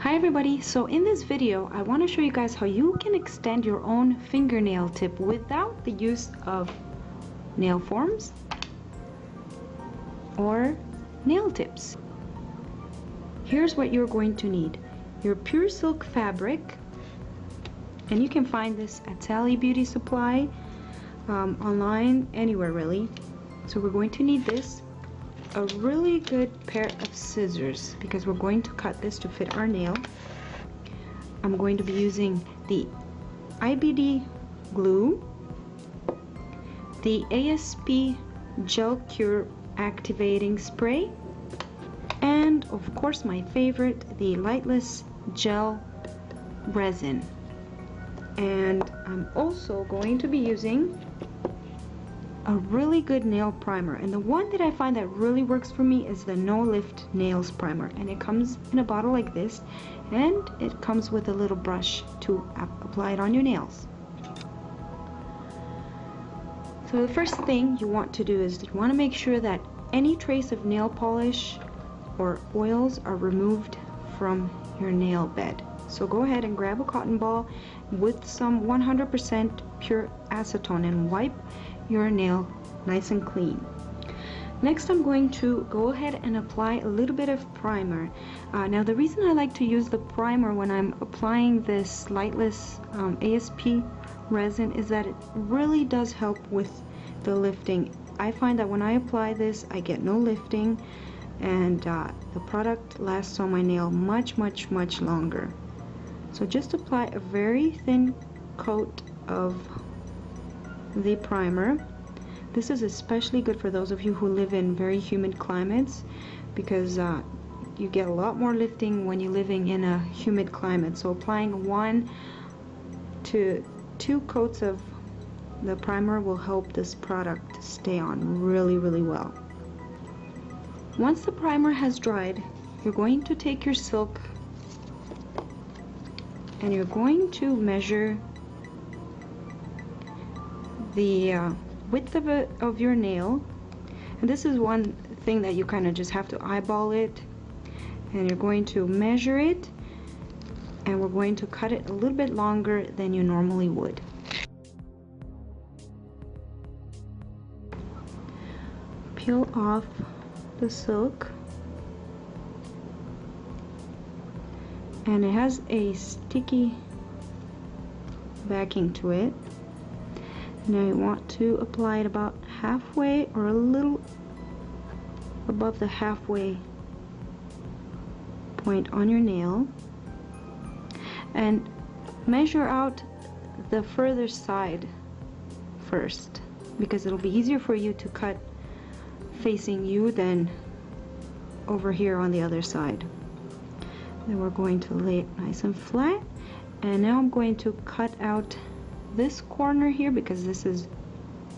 Hi everybody, so in this video I want to show you guys how you can extend your own fingernail tip without the use of nail forms or nail tips. Here's what you're going to need: your pure silk fabric, and you can find this at Sally Beauty Supply, online, anywhere really. So we're going to need this, a really good pair of scissors because we're going to cut this to fit our nail. I'm going to be using the IBD glue, the ASP gel cure activating spray, and of course my favorite, the lightless gel resin. And I'm also going to be using a really good nail primer, and the one that I find that really works for me is the No Lift Nails primer, and it comes in a bottle like this, and it comes with a little brush to apply it on your nails. So the first thing you want to do is you want to make sure that any trace of nail polish or oils are removed from your nail bed. So go ahead and grab a cotton ball with some 100% pure acetone and wipe your nail nice and clean. Next, I'm going to go ahead and apply a little bit of primer. Now the reason I like to use the primer when I'm applying this lightless ASP resin is that it really does help with the lifting. I find that when I apply this I get no lifting, and the product lasts on my nail much longer. So just apply a very thin coat of the primer. This is especially good for those of you who live in very humid climates, because you get a lot more lifting when you're living in a humid climate. So applying 1 to 2 coats of the primer will help this product stay on really well. Once the primer has dried, you're going to take your silk and you're going to measure the width of your nail. And this is one thing that you kind of just have to eyeball it, and you're going to measure it, and we're going to cut it a little bit longer than you normally would. Peel off the silk, and it has a sticky backing to it. Now you want to apply it about halfway or a little above the halfway point on your nail, and measure out the further side first, because it'll be easier for you to cut facing you than over here on the other side. Then we're going to lay it nice and flat, and now I'm going to cut out this corner here because this is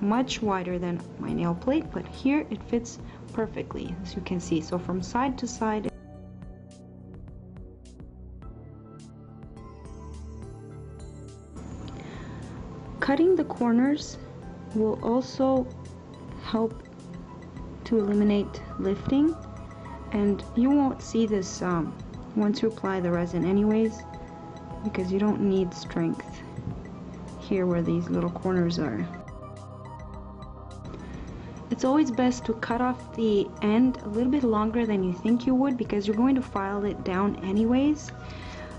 much wider than my nail plate, but here it fits perfectly, as you can see. So from side to side, cutting the corners will also help to eliminate lifting, and you won't see this once you apply the resin anyways, because you don't need strength here where these little corners are. It's always best to cut off the end a little bit longer than you think you would, because you're going to file it down anyways.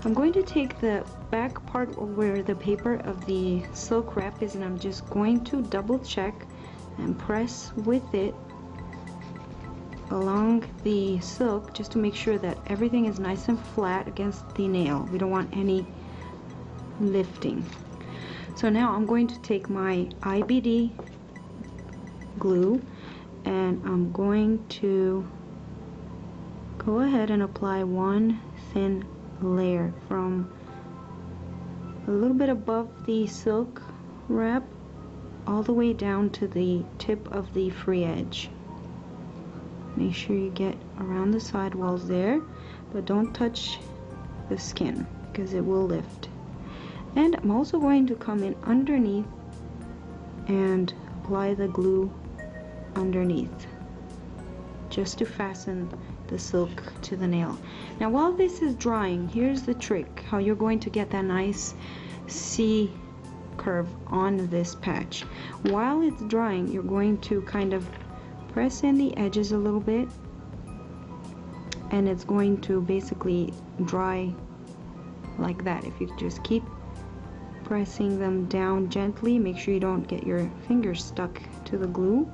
I'm going to take the back part where the paper of the silk wrap is, and I'm just going to double check and press with it along the silk just to make sure that everything is nice and flat against the nail. We don't want any lifting. So now I'm going to take my IBD glue, and I'm going to go ahead and apply one thin layer from a little bit above the silk wrap all the way down to the tip of the free edge. Make sure you get around the side walls there, but don't touch the skin because it will lift. And I'm also going to come in underneath and apply the glue underneath just to fasten the silk to the nail. Now while this is drying, here's the trick how you're going to get that nice C curve on this patch. While it's drying, you're going to kind of press in the edges a little bit, and it's going to basically dry like that. If you just keep pressing them down gently, make sure you don't get your fingers stuck to the glue,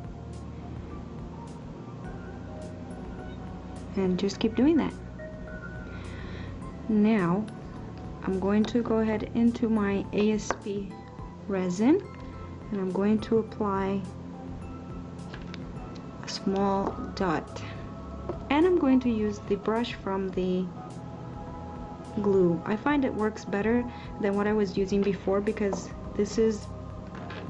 and just keep doing that. Now I'm going to go ahead into my ASP resin, and I'm going to apply a small dot, and I'm going to use the brush from the glue. I find it works better than what I was using before, because this is,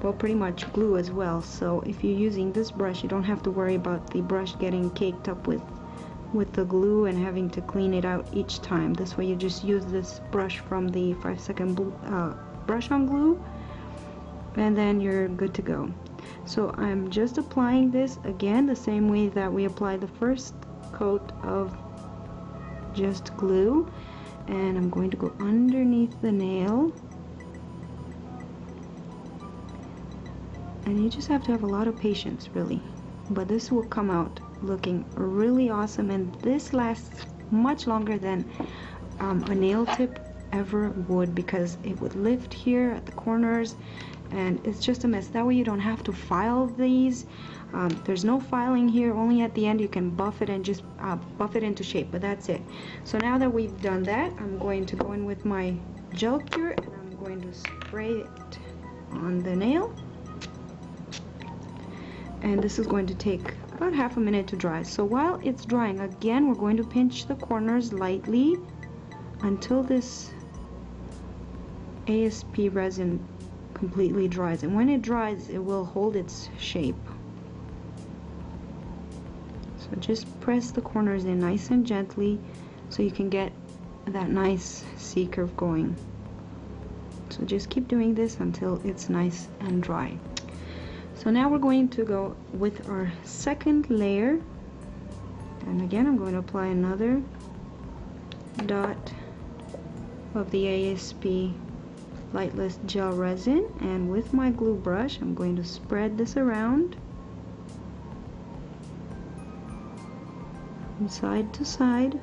well, pretty much glue as well. So if you're using this brush, you don't have to worry about the brush getting caked up with the glue and having to clean it out each time. This way you just use this brush from the 5-second brush on glue, and then you're good to go. So I'm just applying this again the same way that we applied the first coat of just glue, and I'm going to go underneath the nail, and you just have to have a lot of patience, really, but this will come out looking really awesome, and this lasts much longer than a nail tip ever would, because it would lift here at the corners and it's just a mess. That way you don't have to file these. There's no filing here, only at the end you can buff it and just buff it into shape, but that's it. So now that we've done that, I'm going to go in with my gel cure and I'm going to spray it on the nail, and this is going to take about half a minute to dry. So while it's drying, again, we're going to pinch the corners lightly until this ASP resin completely dries, and when it dries it will hold its shape. So just press the corners in nice and gently so you can get that nice C curve going. So just keep doing this until it's nice and dry. So now we're going to go with our second layer, and again I'm going to apply another dot of the ASP lightless gel resin, and with my glue brush I'm going to spread this around from side to side,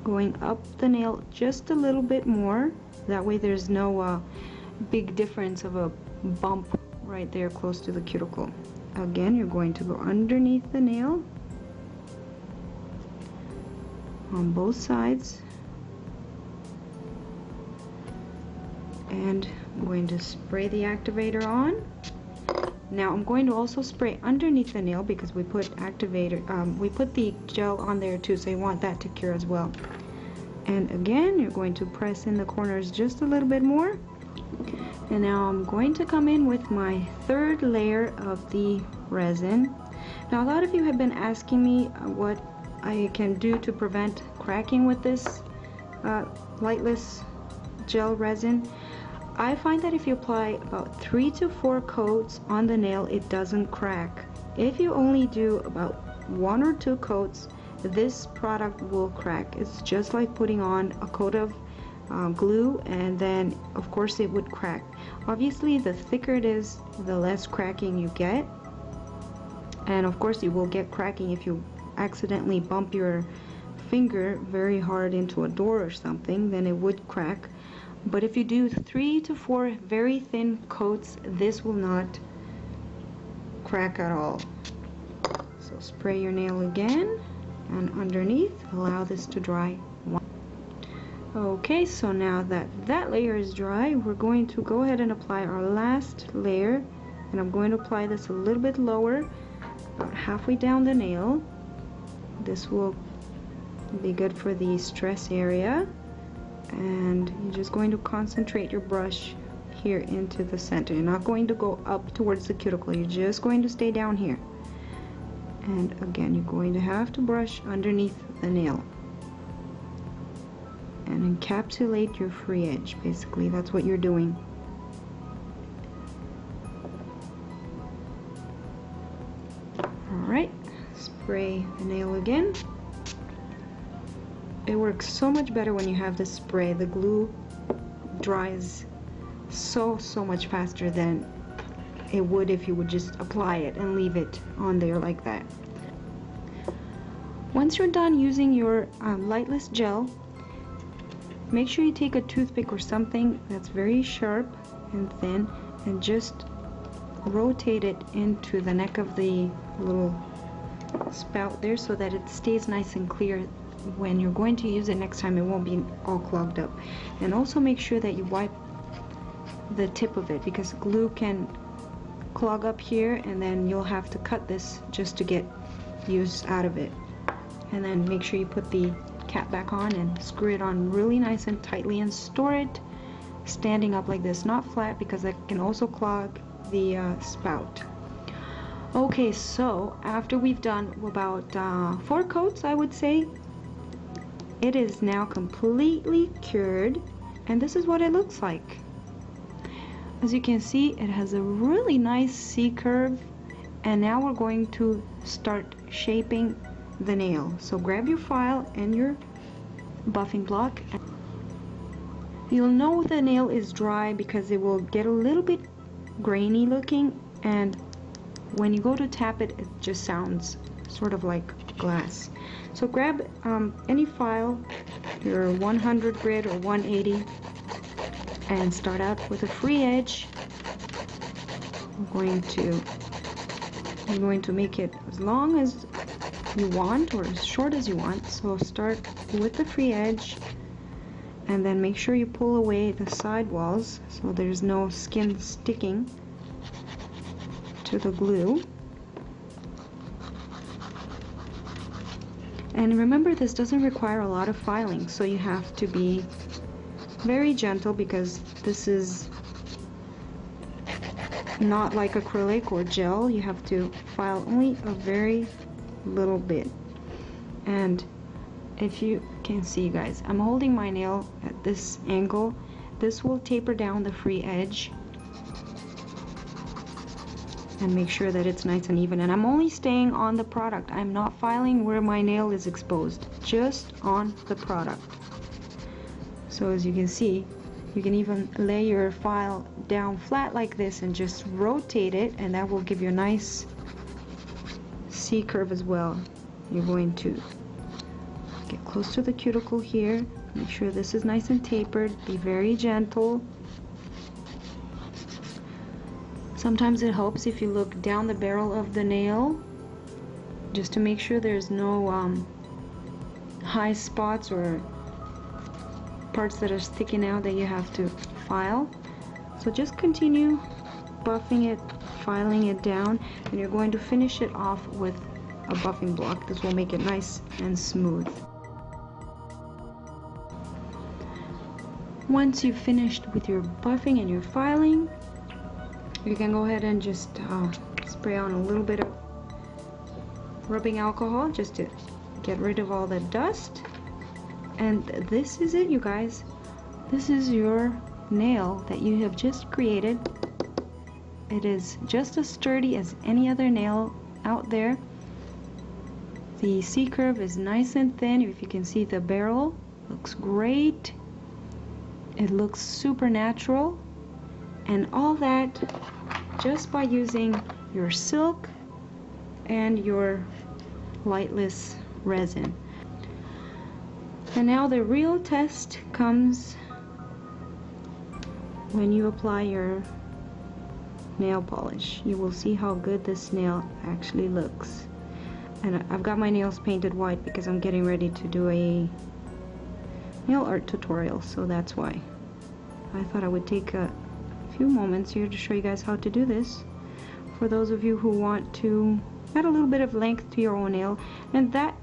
going up the nail just a little bit more. That way there's no big difference of a bump right there close to the cuticle. Again, you're going to go underneath the nail on both sides, and I'm going to spray the activator on. Now I'm going to also spray underneath the nail because we put we put the gel on there too, so you want that to cure as well. And again, you're going to press in the corners just a little bit more. And now I'm going to come in with my third layer of the resin. Now a lot of you have been asking me what I can do to prevent cracking with this lightless gel resin. I find that if you apply about 3 to 4 coats on the nail, it doesn't crack. If you only do about 1 or 2 coats, this product will crack. It's just like putting on a coat of glue, and then of course it would crack. Obviously the thicker it is, the less cracking you get, and of course you will get cracking if you accidentally bump your finger very hard into a door or something, then it would crack. But if you do 3 to 4 very thin coats, this will not crack at all. So spray your nail again, and underneath, allow this to dry. Okay, so now that that layer is dry, we're going to go ahead and apply our last layer, and I'm going to apply this a little bit lower, about halfway down the nail. This will be good for the stress area, and you're just going to concentrate your brush here into the center. You're not going to go up towards the cuticle, you're just going to stay down here. And again, you're going to have to brush underneath the nail and encapsulate your free edge. Basically, that's what you're doing. Alright, spray the nail again. It works so much better when you have this spray. The glue dries so much faster than it would if you would just apply it and leave it on there like that. Once you're done using your lightless gel, make sure you take a toothpick or something that's very sharp and thin and just rotate it into the neck of the little spout there so that it stays nice and clear. When you're going to use it next time, it won't be all clogged up. And also make sure that you wipe the tip of it, because glue can clog up here and then you'll have to cut this just to get use out of it. And then make sure you put the cap back on and screw it on really nice and tightly and store it standing up like this, not flat, because that can also clog the spout. Okay, so after we've done about 4 coats, I would say, it is now completely cured, and this is what it looks like. As you can see, it has a really nice C curve, and now we're going to start shaping the nail. So grab your file and your buffing block. You'll know the nail is dry because it will get a little bit grainy looking, and when you go to tap it, it just sounds sort of like glass. So grab any file, your 100 grit or 180, and start out with a free edge. You're going to make it as long as you want or as short as you want. So start with the free edge, and then make sure you pull away the side walls so there's no skin sticking to the glue. And remember, this doesn't require a lot of filing, so you have to be very gentle because this is not like acrylic or gel. You have to file only a very little bit. And if you can see, guys, I'm holding my nail at this angle. This will taper down the free edge and make sure that it's nice and even. And I'm only staying on the product. I'm not filing where my nail is exposed, just on the product. So as you can see, you can even lay your file down flat like this and just rotate it, and that will give you a nice C curve as well. You're going to get close to the cuticle here, make sure this is nice and tapered, be very gentle. Sometimes it helps if you look down the barrel of the nail just to make sure there's no high spots or parts that are sticking out that you have to file. So just continue buffing it, filing it down, and you're going to finish it off with a buffing block. This will make it nice and smooth. Once you've finished with your buffing and your filing, you can go ahead and just spray on a little bit of rubbing alcohol just to get rid of all the dust. And this is it, you guys. This is your nail that you have just created. It is just as sturdy as any other nail out there. The C curve is nice and thin. If you can see, the barrel looks great. It looks super natural. And all that just by using your silk and your lightless resin. And now the real test comes when you apply your nail polish. You will see how good this nail actually looks. And I've got my nails painted white because I'm getting ready to do a nail art tutorial, so that's why I thought I would take a few moments here to show you guys how to do this for those of you who want to add a little bit of length to your own nail. And that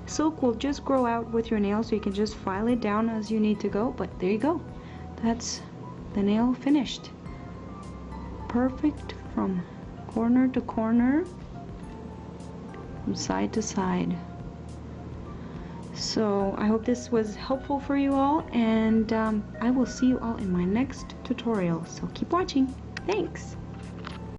silk will just grow out with your nail, so you can just file it down as you need to go. But there you go, that's the nail finished. Perfect from corner to corner, from side to side. So I hope this was helpful for you all, and I will see you all in my next tutorial. So keep watching. Thanks.